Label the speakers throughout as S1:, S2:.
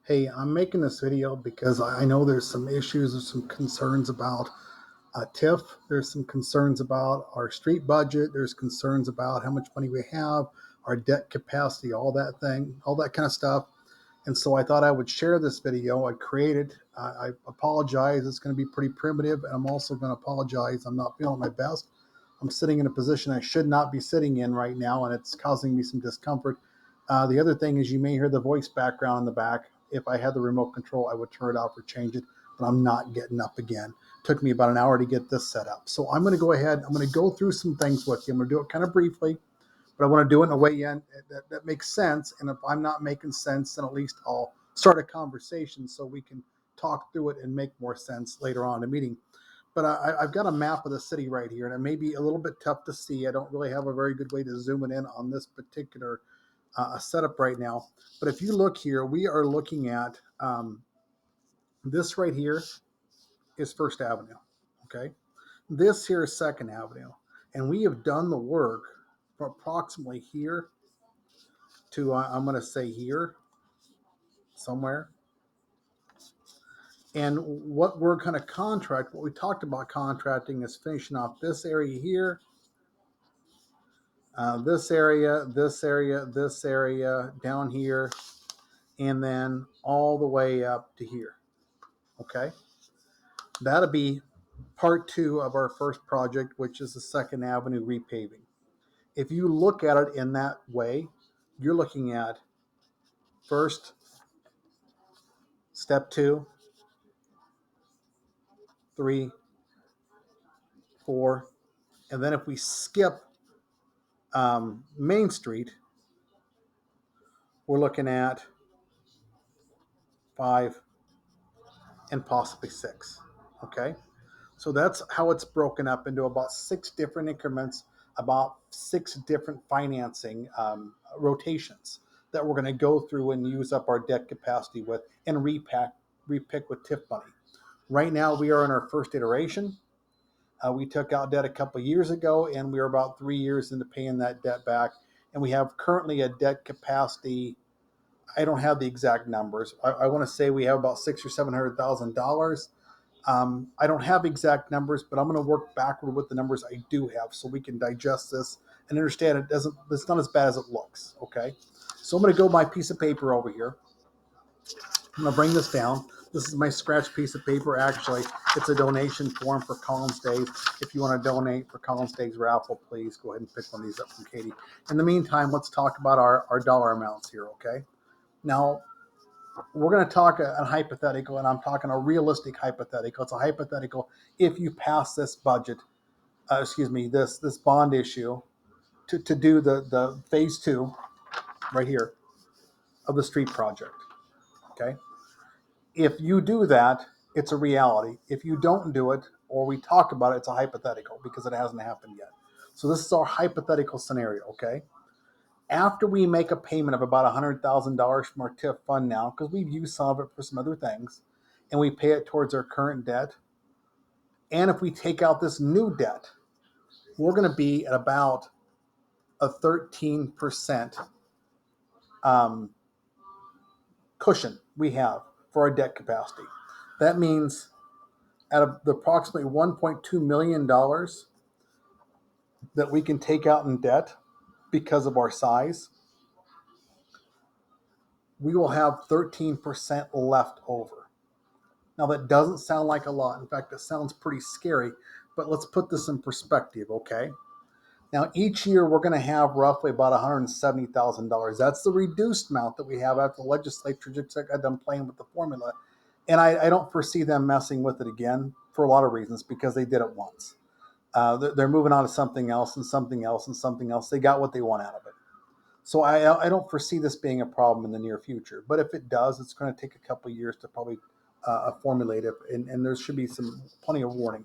S1: Hey, I'm making this video because I know there's some issues or some concerns about TIF. There's some concerns about our street budget. There's concerns about how much money we have, our debt capacity, all that thing, all that kind of stuff. And so I thought I would share this video. I created. I apologize. It's going to be pretty primitive, and I'm also going to apologize. I'm not feeling my best. I'm sitting in a position I should not be sitting in right now, and it's causing me some discomfort. The other thing is you may hear the voice background in the back. If I had the remote control, I would turn it off or change it, but I'm not getting up again. It took me about an hour to get this set up. So I'm going to go ahead. I'm going to go through some things with you. I'm going to do it kind of briefly, but I want to do it in a way that makes sense. And if I'm not making sense, then at least I'll start a conversation so we can talk through it and make more sense later on in the meeting. But I've got a map of the city right here, and it may be a little bit tough to see. I don't really have a very good way to zoom it in on this particular setup right now. But if you look here, we are looking at this right here is First Avenue. Okay. This here is Second Avenue. And we have done the work for approximately here to, I'm going to say here somewhere. And what we're going to contract, what we talked about contracting is finishing off this area here, this area, this area, this area, down here, and then all the way up to here. Okay. That'll be part two of our first project, which is the Second Avenue repaving. If you look at it in that way, you're looking at first, step 2, 3, 4, and then if we skip Main Street, we're looking at 5 and possibly 6. Okay, so that's how it's broken up into about 6 different increments, about 6 different financing rotations that we're going to go through and use up our debt capacity with and repick with TIF money. Right now, we are in our first iteration. We took out debt a couple of years ago, and we are about 3 years into paying that debt back. And we have currently a debt capacity. I don't have the exact numbers. I want to say we have about $600,000 or $700,000. I don't have exact numbers, but I'm going to work backward with the numbers I do have, so we can digest this and understand it doesn't. It's not as bad as it looks. Okay, so I'm going to go my piece of paper over here. I'm going to bring this down. This is my scratch piece of paper. Actually, it's a donation form for Collins Days. If you want to donate for Collins Days raffle, please go ahead and pick one of these up from Katie. In the meantime, let's talk about our dollar amounts here, okay? Now, we're going to talk a hypothetical, and I'm talking a realistic hypothetical. It's a hypothetical if you pass this budget, this bond issue to do the phase 2 right here of the street project, okay? If you do that, it's a reality. If you don't do it or we talk about it, it's a hypothetical because it hasn't happened yet. So this is our hypothetical scenario, okay? After we make a payment of about $100,000 from our TIF fund now, because we've used some of it for some other things, and we pay it towards our current debt, and if we take out this new debt, we're going to be at about a 13% cushion we have for our debt capacity. That means out of the approximately $1.2 million that we can take out in debt because of our size, we will have 13% left over. Now, that doesn't sound like a lot. In fact, it sounds pretty scary, but let's put this in perspective, okay? Now, each year we're going to have roughly about $170,000. That's the reduced amount that we have after the legislature just got done playing with the formula. And I don't foresee them messing with it again for a lot of reasons because they did it once. They're moving on to something else and something else and something else. They got what they want out of it. So I don't foresee this being a problem in the near future. But if it does, it's going to take a couple of years to probably formulate it. And there should be plenty of warning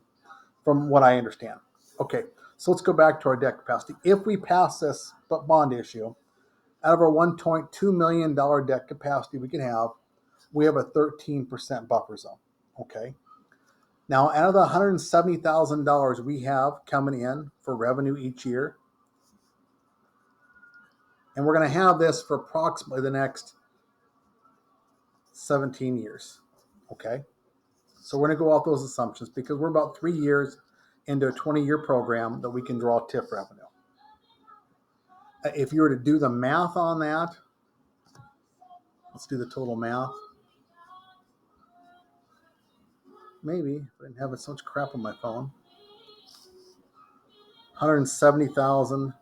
S1: from what I understand. Okay, so let's go back to our debt capacity. If we pass this bond issue, out of our $1.2 million debt capacity we can have, we have a 13% buffer zone. Okay. Now, out of the $170,000 we have coming in for revenue each year, and we're going to have this for approximately the next 17 years. Okay. So we're going to go off those assumptions because we're about 3 years into a 20-year program that we can draw TIF revenue. If you were to do the math on that, let's do the total math. Maybe, if I didn't have so much crap on my phone. 170,000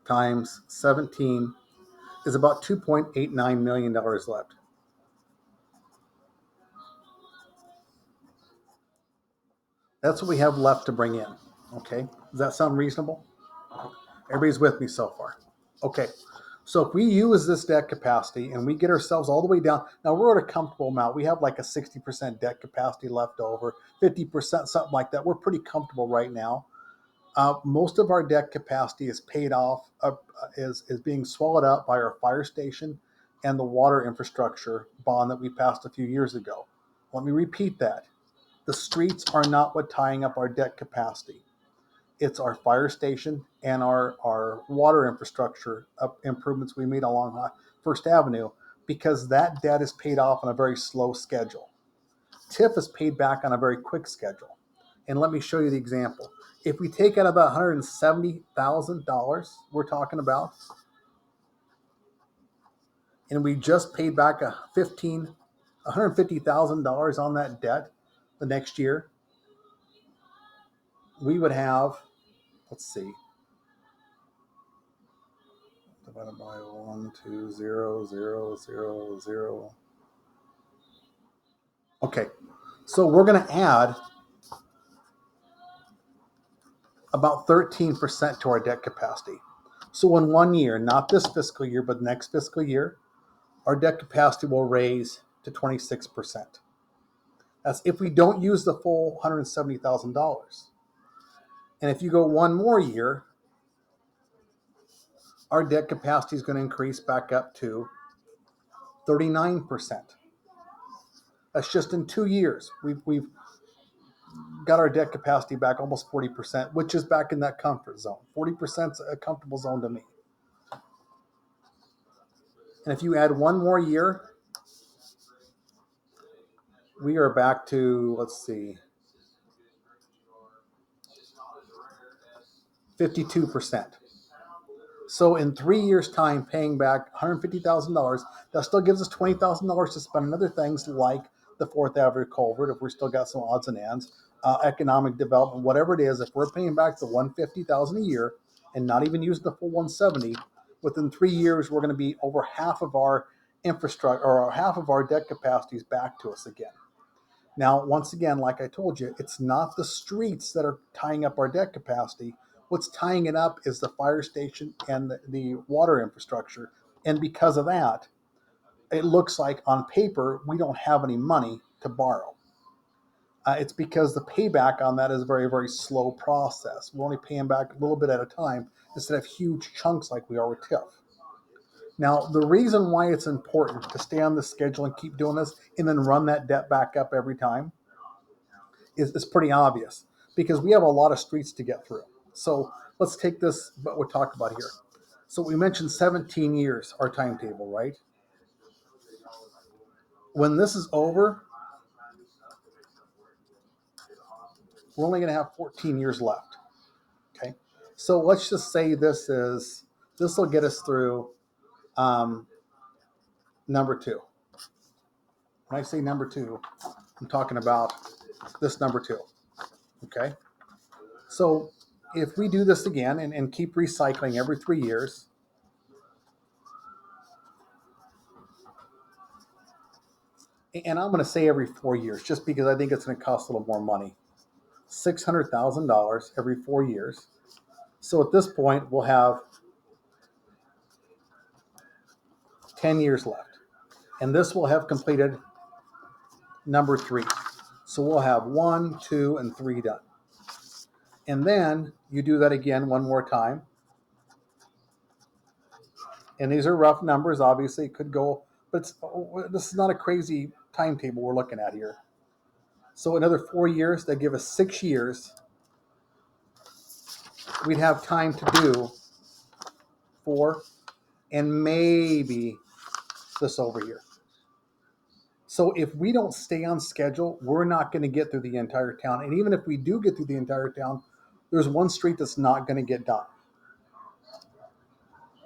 S1: times 17 is about $2.89 million left. That's what we have left to bring in. Okay. Does that sound reasonable? Everybody's with me so far. Okay. So if we use this debt capacity and we get ourselves all the way down, now we're at a comfortable amount. We have like a 60% debt capacity left over, 50%, something like that. We're pretty comfortable right now. Most of our debt capacity is paid off, is being swallowed up by our fire station and the water infrastructure bond that we passed a few years ago. Let me repeat that. The streets are not what tying up our debt capacity. It's our fire station and our water infrastructure improvements we made along First Avenue, because that debt is paid off on a very slow schedule. TIF is paid back on a very quick schedule. And let me show you the example. If we take out about $170,000 we're talking about, and we just paid back $150,000 on that debt the next year, we would have, let's see, divided by 1, 2, 0, 0, 0, 0. Okay, so we're going to add about 13% to our debt capacity. So in 1 year, not this fiscal year, but next fiscal year, our debt capacity will raise to 26%. That's if we don't use the full $170,000. And if you go 1 more year, our debt capacity is going to increase back up to 39%. That's just in 2 years. We've got our debt capacity back almost 40%, which is back in that comfort zone. 40% is a comfortable zone to me. And if you add 1 more year, we are back to, let's see, 52%. So in 3 years' time, paying back $150,000, that still gives us $20,000 to spend on other things like the Fourth Avenue culvert, if we're still got some odds and ends, economic development, whatever it is. If we're paying back the $150,000 a year and not even using the full 170, within 3 years we're going to be over half of our infrastructure or half of our debt capacities back to us again. Now, once again, like I told you, it's not the streets that are tying up our debt capacity. What's tying it up is the fire station and the water infrastructure. And because of that, it looks like on paper, we don't have any money to borrow. It's because the payback on that is a very, very slow process. We're only paying back a little bit at a time instead of huge chunks like we are with TIF. Now, the reason why it's important to stay on the schedule and keep doing this and then run that debt back up every time is pretty obvious, because we have a lot of streets to get through. So let's take this, what we're talking about here. So we mentioned 17 years, our timetable, right? When this is over, we're only going to have 14 years left. Okay. So let's just say this will get us through number 2. When I say number 2, I'm talking about this number 2. Okay. So if we do this again and keep recycling every 3 years, and I'm going to say every 4 years, just because I think it's going to cost a little more money, $600,000 every 4 years. So at this point, we'll have 10 years left. And this will have completed number 3. So we'll have 1, 2, and 3 done. And then you do that again 1 more time. And these are rough numbers. Obviously, it could go, but this is not a crazy timetable we're looking at here. So another 4 years, that give us 6 years. We'd have time to do 4 and maybe this over here. So if we don't stay on schedule, we're not going to get through the entire town. And even if we do get through the entire town, there's one street that's not going to get done.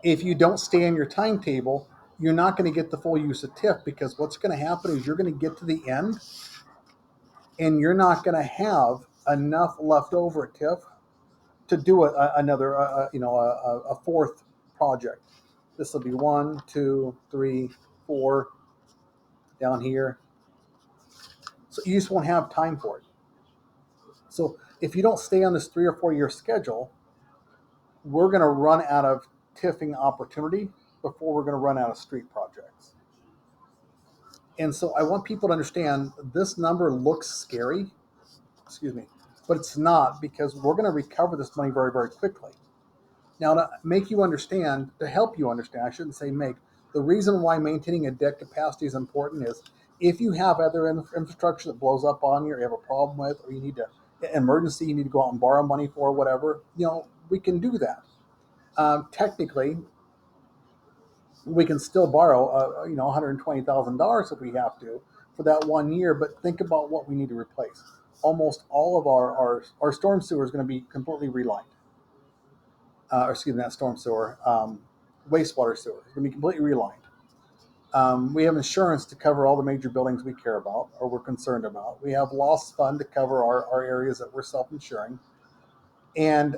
S1: If you don't stay on your timetable, you're not going to get the full use of TIF, because what's going to happen is you're going to get to the end and you're not going to have enough left over at TIF to do a fourth project. This will be 1, 2, 3, 4 down here. So you just won't have time for it. So if you don't stay on this 3 or 4 year schedule, we're going to run out of TIFing opportunity before we're going to run out of street projects. And so I want people to understand this number looks scary, but it's not, because we're going to recover this money very, very quickly. Now, to make you understand, to help you understand, I shouldn't say make, the reason why maintaining a debt capacity is important is if you have other infrastructure that blows up on you, or you have a problem with, or you need to, emergency, you need to go out and borrow money for, whatever, we can do that. Technically, we can still borrow, $120,000 if we have to for that 1 year. But think about what we need to replace. Almost all of our storm sewer is going to be completely relined. Not storm sewer, wastewater sewer is going to be completely relined. We have insurance to cover all the major buildings we care about or we're concerned about. We have loss fund to cover our areas that we're self-insuring. And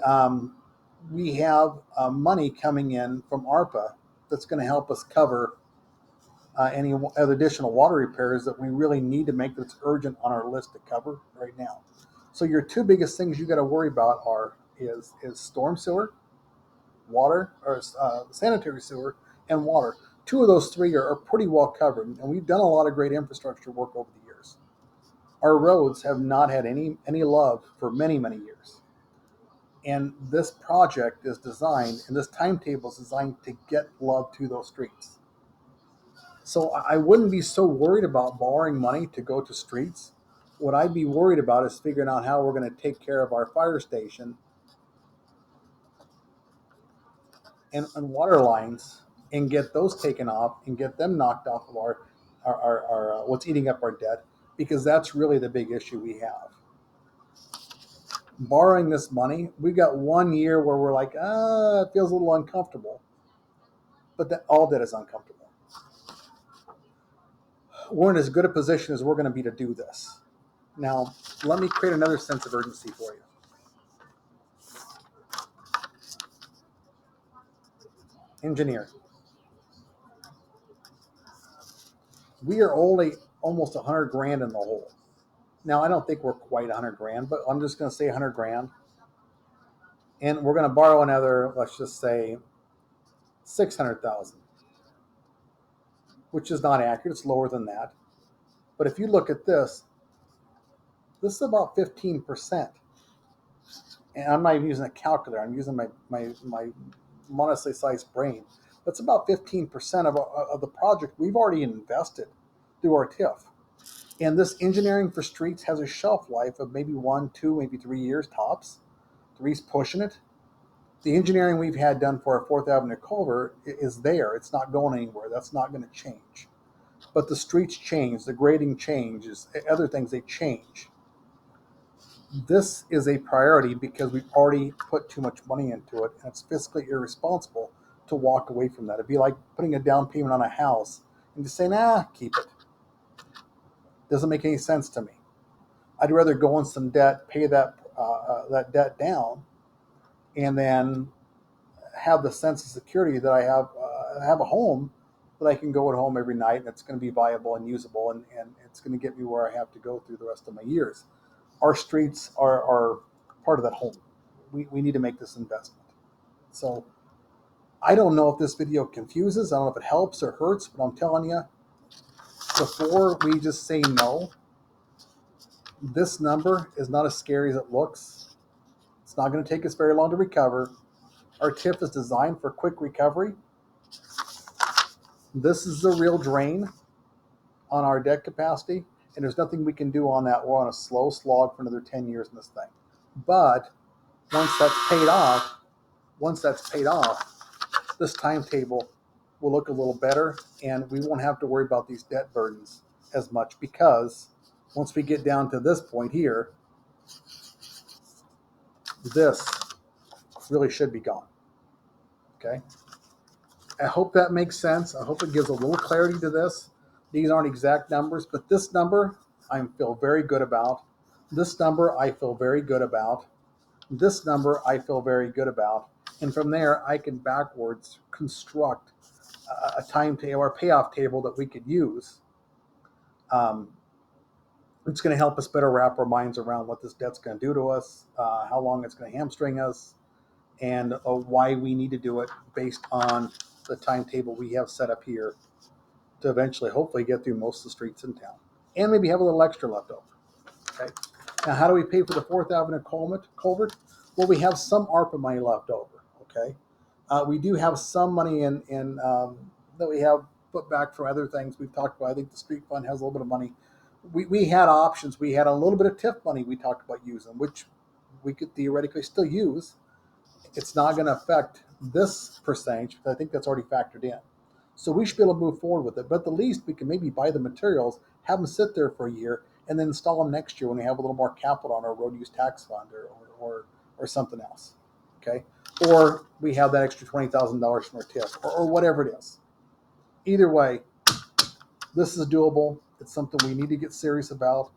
S1: we have money coming in from ARPA that's going to help us cover any other additional water repairs that we really need to make that's urgent on our list to cover right now. So your two biggest things you got to worry about is storm sewer, water, or sanitary sewer, and water. Two of those three are pretty well covered, and we've done a lot of great infrastructure work over the years. Our roads have not had any love for many, many years. And this project is designed, and this timetable is designed to get love to those streets. So I wouldn't be so worried about borrowing money to go to streets. What I'd be worried about is figuring out how we're going to take care of our fire station and water lines and get those taken off and get them knocked off of our what's eating up our debt, because that's really the big issue we have. Borrowing this money, we got 1 year where we're like, it feels a little uncomfortable, but all debt is uncomfortable. We're in as good a position as we're going to be to do this. Now, let me create another sense of urgency for you. Engineer. We are only almost 100 grand in the hole. Now, I don't think we're quite 100 grand, but I'm just going to say 100 grand. And we're going to borrow another, let's just say, 600,000, which is not accurate. It's lower than that. But if you look at this is about 15%. And I'm not even using a calculator. I'm using my modestly sized brain. That's about 15% of the project we've already invested through our TIF. And this engineering for streets has a shelf life of maybe 1, 2, maybe 3 years tops. 3's pushing it. The engineering we've had done for our 4th Avenue culvert is there. It's not going anywhere. That's not going to change. But the streets change, the grading changes, other things, they change. This is a priority because we've already put too much money into it, and it's fiscally irresponsible to walk away from that. It'd be like putting a down payment on a house and just saying, keep it. Doesn't make any sense to me. I'd rather go on some debt, pay that debt down, and then have the sense of security that I have a home that I can go at home every night, and it's going to be viable and usable, and it's going to get me where I have to go through the rest of my years. Our streets are part of that home. We need to make this investment. So I don't know if this video confuses. I don't know if it helps or hurts, but I'm telling you, before we just say no, this number is not as scary as it looks. It's not going to take us very long to recover. Our TIF is designed for quick recovery. This is the real drain on our debt capacity, and there's nothing we can do on that. We're on a slow slog for another 10 years in this thing. But once that's paid off, this timetable will look a little better, and we won't have to worry about these debt burdens as much, because once we get down to this point here, this really should be gone. Okay. I hope that makes sense. I hope it gives a little clarity to this. These aren't exact numbers, but this number I feel very good about. This number I feel very good about. This number I feel very good about. And from there, I can backwards construct a timetable or a payoff table that we could use. It's going to help us better wrap our minds around what this debt's going to do to us, how long it's going to hamstring us, and why we need to do it based on the timetable we have set up here to eventually, hopefully, get through most of the streets in town, and maybe have a little extra left over. Okay. Now, how do we pay for the 4th Avenue culvert? Well, we have some ARPA money left over. Okay. We do have some money in that we have put back from other things we've talked about. I think the street fund has a little bit of money. We had options. We had a little bit of TIF money we talked about using, which we could theoretically still use. It's not going to affect this percentage, because I think that's already factored in. So we should be able to move forward with it. But at the least, we can maybe buy the materials, have them sit there for a year, and then install them next year when we have a little more capital on our road use tax fund or something else. Okay. Or we have that extra $20,000 from our TIF, or whatever it is. Either way, this is doable. It's something we need to get serious about.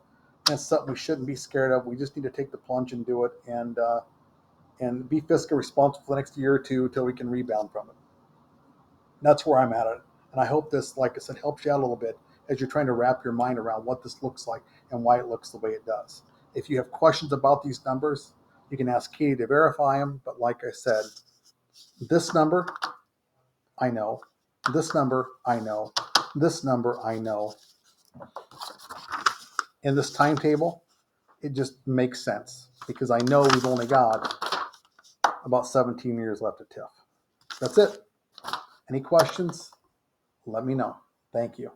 S1: And it's something we shouldn't be scared of. We just need to take the plunge and do it, and be fiscally responsible for the next year or two until we can rebound from it. That's where I'm at it. And I hope this, like I said, helps you out a little bit as you're trying to wrap your mind around what this looks like and why it looks the way it does. If you have questions about these numbers, you can ask Katie to verify them. But like I said, this number, I know. This number, I know. This number, I know. In this timetable, it just makes sense, because I know we've only got about 17 years left of TIF. That's it. Any questions? Let me know. Thank you.